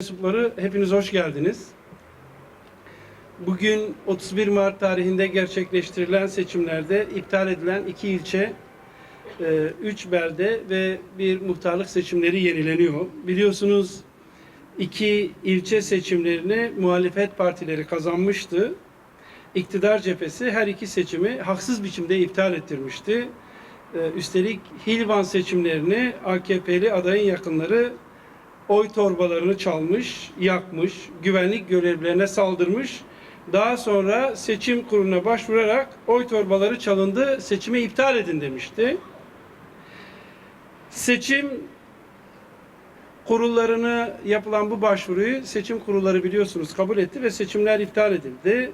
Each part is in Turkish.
Mensupları hepiniz hoş geldiniz. Bugün 31 Mart tarihinde gerçekleştirilen seçimlerde iptal edilen 2 ilçe, 3 belde ve bir muhtarlık seçimleri yenileniyor. Biliyorsunuz 2 ilçe seçimlerini muhalefet partileri kazanmıştı. İktidar cephesi her iki seçimi haksız biçimde iptal ettirmişti. Üstelik Hilvan seçimlerini AKP'li adayın yakınları oy torbalarını çalmış, yakmış, güvenlik görevlilerine saldırmış. Daha sonra seçim kuruluna başvurarak oy torbaları çalındı, seçimi iptal edin demişti. Seçim kurullarına yapılan bu başvuruyu seçim kurulları biliyorsunuz kabul etti ve seçimler iptal edildi.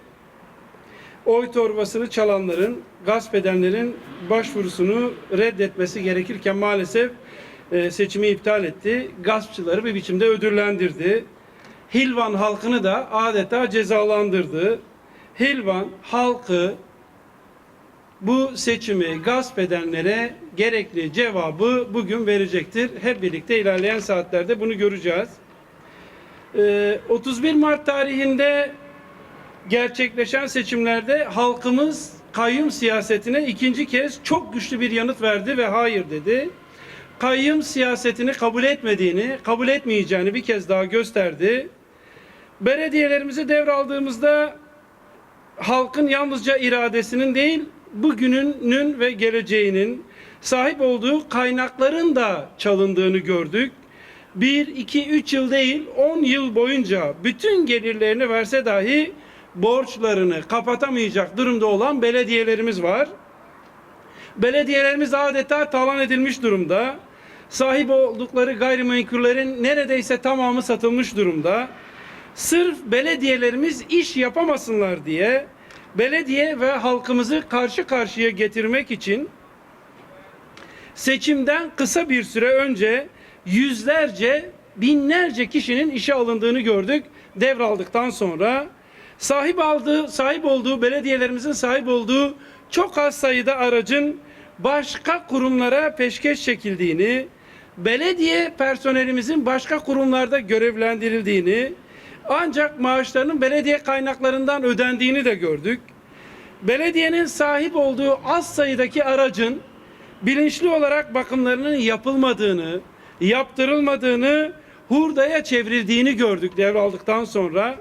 Oy torbasını çalanların, gasp edenlerin başvurusunu reddetmesi gerekirken maalesef seçimi iptal etti. Gaspçıları bir biçimde ödüllendirdi. Hilvan halkını da adeta cezalandırdı. Hilvan halkı bu seçimi gasp edenlere gerekli cevabı bugün verecektir. Hep birlikte ilerleyen saatlerde bunu göreceğiz. 31 Mart tarihinde gerçekleşen seçimlerde halkımız kayyum siyasetine ikinci kez çok güçlü bir yanıt verdi ve hayır dedi. Kayyum siyasetini kabul etmediğini, kabul etmeyeceğini bir kez daha gösterdi. Belediyelerimizi devraldığımızda halkın yalnızca iradesinin değil, bugününün ve geleceğinin sahip olduğu kaynakların da çalındığını gördük. 1, 2, 3 yıl değil, 10 yıl boyunca bütün gelirlerini verse dahi borçlarını kapatamayacak durumda olan belediyelerimiz var. Belediyelerimiz adeta talan edilmiş durumda. Sahip oldukları gayrimenkullerin neredeyse tamamı satılmış durumda. Sırf belediyelerimiz iş yapamasınlar diye belediye ve halkımızı karşı karşıya getirmek için seçimden kısa bir süre önce yüzlerce, binlerce kişinin işe alındığını gördük devraldıktan sonra. Sahip olduğu belediyelerimizin sahip olduğu çok az sayıda aracın başka kurumlara peşkeş çekildiğini, belediye personelimizin başka kurumlarda görevlendirildiğini, ancak maaşlarının belediye kaynaklarından ödendiğini de gördük. Belediyenin sahip olduğu az sayıdaki aracın bilinçli olarak bakımlarının yapılmadığını, yaptırılmadığını, hurdaya çevrildiğini gördük devraldıktan sonra.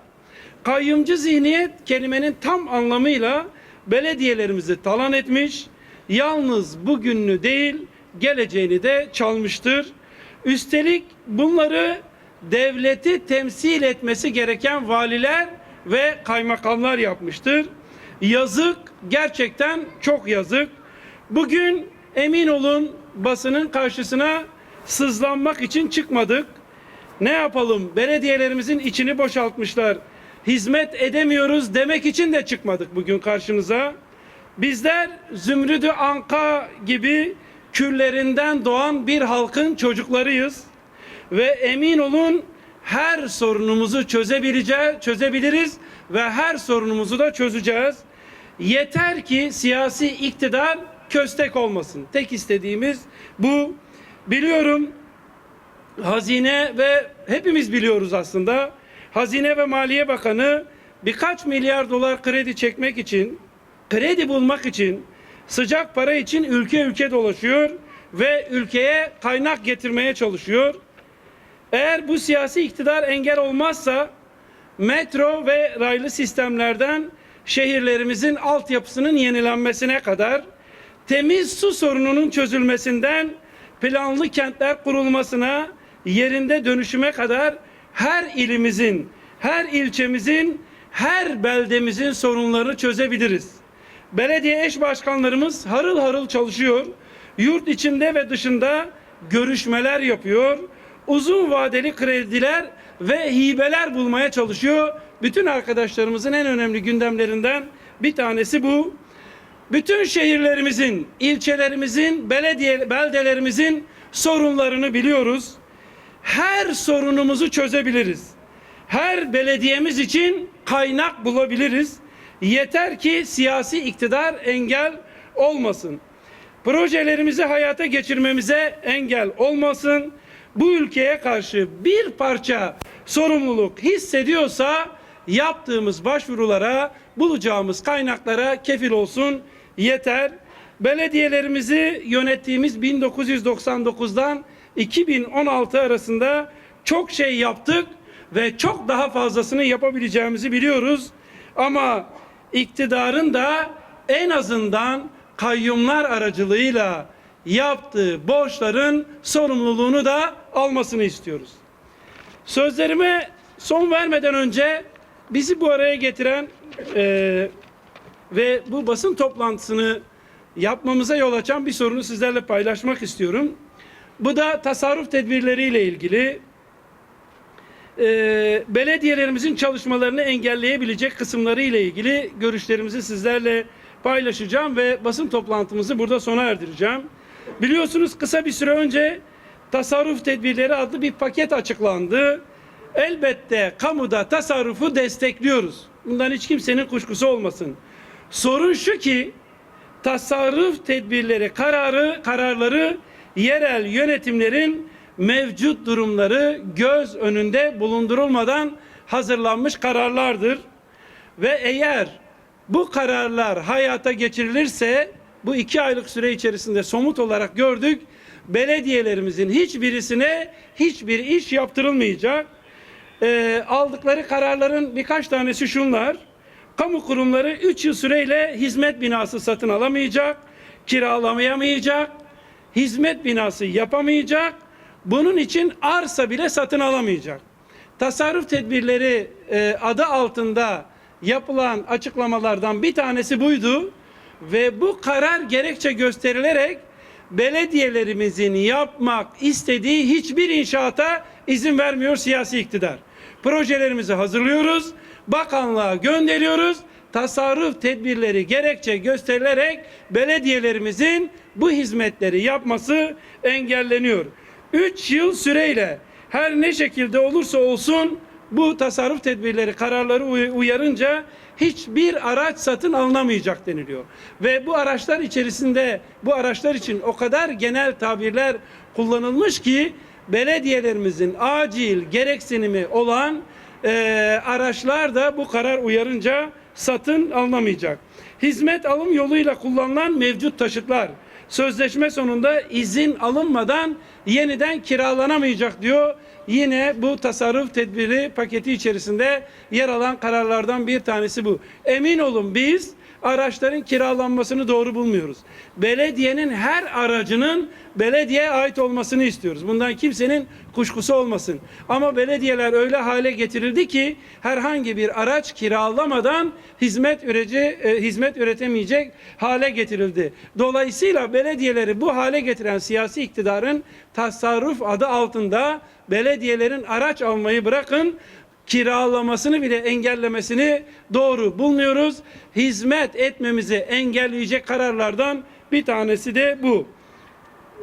Kayyumcu zihniyet kelimenin tam anlamıyla belediyelerimizi talan etmiş, yalnız bugününü değil geleceğini de çalmıştır. Üstelik bunları devleti temsil etmesi gereken valiler ve kaymakamlar yapmıştır. Yazık, gerçekten çok yazık. Bugün emin olun basının karşısına sızlanmak için çıkmadık. Ne yapalım? Belediyelerimizin içini boşaltmışlar. Hizmet edemiyoruz demek için de çıkmadık bugün karşınıza. Bizler Zümrüdü Anka gibi küllerinden doğan bir halkın çocuklarıyız. Ve emin olun her sorunumuzu çözebiliriz ve her sorunumuzu da çözeceğiz. Yeter ki siyasi iktidar köstek olmasın. Tek istediğimiz bu. Biliyorum Hazine ve hepimiz biliyoruz aslında. Hazine ve Maliye Bakanı birkaç milyar dolar kredi çekmek için, kredi bulmak için, sıcak para için ülke dolaşıyor ve ülkeye kaynak getirmeye çalışıyor. Eğer bu siyasi iktidar engel olmazsa metro ve raylı sistemlerden şehirlerimizin altyapısının yenilenmesine kadar, temiz su sorununun çözülmesinden planlı kentler kurulmasına, yerinde dönüşüme kadar her ilimizin, her ilçemizin, her beldemizin sorunlarını çözebiliriz. Belediye eş başkanlarımız harıl harıl çalışıyor. Yurt içinde ve dışında görüşmeler yapıyor. Uzun vadeli krediler ve hibeler bulmaya çalışıyor. Bütün arkadaşlarımızın en önemli gündemlerinden bir tanesi bu. Bütün şehirlerimizin, ilçelerimizin, beldelerimizin sorunlarını biliyoruz. Her sorunumuzu çözebiliriz. Her belediyemiz için kaynak bulabiliriz. Yeter ki siyasi iktidar engel olmasın. Projelerimizi hayata geçirmemize engel olmasın. bu ülkeye karşı bir parça sorumluluk hissediyorsa yaptığımız başvurulara, bulacağımız kaynaklara kefil olsun yeter. Belediyelerimizi yönettiğimiz 1999'dan 2016 arasında çok şey yaptık ve çok daha fazlasını yapabileceğimizi biliyoruz. Ama iktidarın da en azından kayyumlar aracılığıyla yaptığı borçların sorumluluğunu da almasını istiyoruz. Sözlerime son vermeden önce bizi bu araya getiren ve bu basın toplantısını yapmamıza yol açan bir sorunu sizlerle paylaşmak istiyorum. Bu da tasarruf tedbirleriyle ilgili. Belediyelerimizin çalışmalarını engelleyebilecek kısımları ile ilgili görüşlerimizi sizlerle paylaşacağım ve basın toplantımızı burada sona erdireceğim. Biliyorsunuz kısa bir süre önce tasarruf tedbirleri adlı bir paket açıklandı. Elbette kamuda tasarrufu destekliyoruz. Bundan hiç kimsenin kuşkusu olmasın. Sorun şu ki tasarruf tedbirleri kararları yerel yönetimlerin mevcut durumları göz önünde bulundurulmadan hazırlanmış kararlardır. Ve eğer bu kararlar hayata geçirilirse bu 2 aylık süre içerisinde somut olarak gördük, belediyelerimizin hiçbirisine hiçbir iş yaptırılmayacak. Aldıkları kararların birkaç tanesi şunlar: kamu kurumları 3 yıl süreyle hizmet binası satın alamayacak, kiralayamayacak, hizmet binası yapamayacak, bunun için arsa bile satın alamayacak. Tasarruf tedbirleri adı altında yapılan açıklamalardan bir tanesi buydu ve bu karar gerekçe gösterilerek belediyelerimizin yapmak istediği hiçbir inşaata izin vermiyor siyasi iktidar. Projelerimizi hazırlıyoruz, bakanlığa gönderiyoruz. Tasarruf tedbirleri gerekçe gösterilerek belediyelerimizin bu hizmetleri yapması engelleniyor. 3 yıl süreyle her ne şekilde olursa olsun bu tasarruf tedbirleri kararları uyarınca hiçbir araç satın alınamayacak deniliyor. Ve bu araçlar içerisinde bu araçlar için o kadar genel tabirler kullanılmış ki belediyelerimizin acil gereksinimi olan araçlar da bu karar uyarınca satın alınamayacak. Hizmet alım yoluyla kullanılan mevcut taşıtlar sözleşme sonunda izin alınmadan yeniden kiralanamayacak diyor. Yine bu tasarruf tedbiri paketi içerisinde yer alan kararlardan bir tanesi bu. Emin olun biz araçların kiralanmasını doğru bulmuyoruz. Belediyenin her aracının belediyeye ait olmasını istiyoruz. Bundan kimsenin kuşkusu olmasın. Ama belediyeler öyle hale getirildi ki herhangi bir araç kiralamadan hizmet üretemeyecek hale getirildi. Dolayısıyla belediyeleri bu hale getiren siyasi iktidarın tasarruf adı altında belediyelerin araç almayı bırakın, kiralamasını bile engellemesini doğru bulmuyoruz. Hizmet etmemizi engelleyecek kararlardan bir tanesi de bu.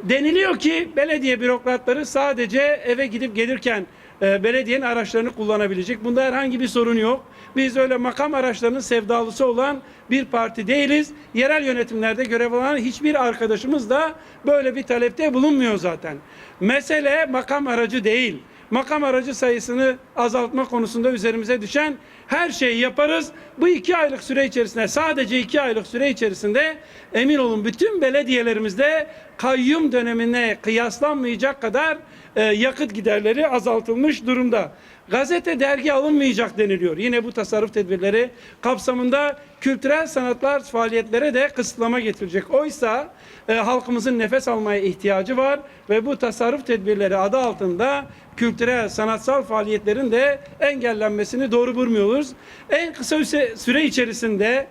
Deniliyor ki belediye bürokratları sadece eve gidip gelirken belediyenin araçlarını kullanabilecek. Bunda herhangi bir sorun yok. Biz öyle makam araçlarının sevdalısı olan bir parti değiliz. Yerel yönetimlerde görev alan hiçbir arkadaşımız da böyle bir talepte bulunmuyor zaten. Mesele makam aracı değil. Makam aracı sayısını azaltma konusunda üzerimize düşen her şeyi yaparız. Bu 2 aylık süre içerisinde, sadece 2 aylık süre içerisinde emin olun bütün belediyelerimizde kayyum dönemine kıyaslanmayacak kadar yakıt giderleri azaltılmış durumda. Gazete, dergi alınmayacak deniliyor. Yine bu tasarruf tedbirleri kapsamında kültürel sanatlar faaliyetlere de kısıtlama getirecek. Oysa halkımızın nefes almaya ihtiyacı var ve bu tasarruf tedbirleri adı altında kültürel, sanatsal faaliyetlerin de engellenmesini doğru bulmuyoruz. En kısa süre içerisinde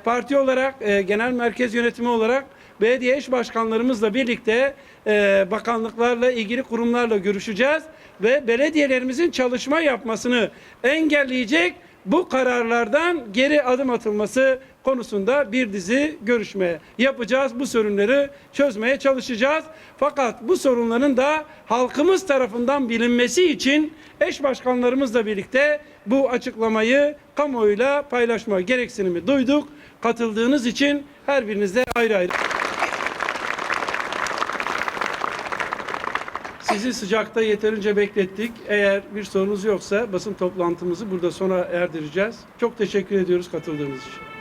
parti olarak, genel merkez yönetimi olarak belediye eş başkanlarımızla birlikte bakanlıklarla, ilgili kurumlarla görüşeceğiz ve belediyelerimizin çalışma yapmasını engelleyecek bu kararlardan geri adım atılması konusunda bir dizi görüşme yapacağız. Bu sorunları çözmeye çalışacağız. Fakat bu sorunların da halkımız tarafından bilinmesi için eş başkanlarımızla birlikte bu açıklamayı kamuoyuyla paylaşma gereksinimi duyduk. Katıldığınız için her birinize ayrı ayrı Sizi sıcakta yeterince beklettik. Eğer bir sorunuz yoksa basın toplantımızı burada sona erdireceğiz. Çok teşekkür ediyoruz katıldığınız için.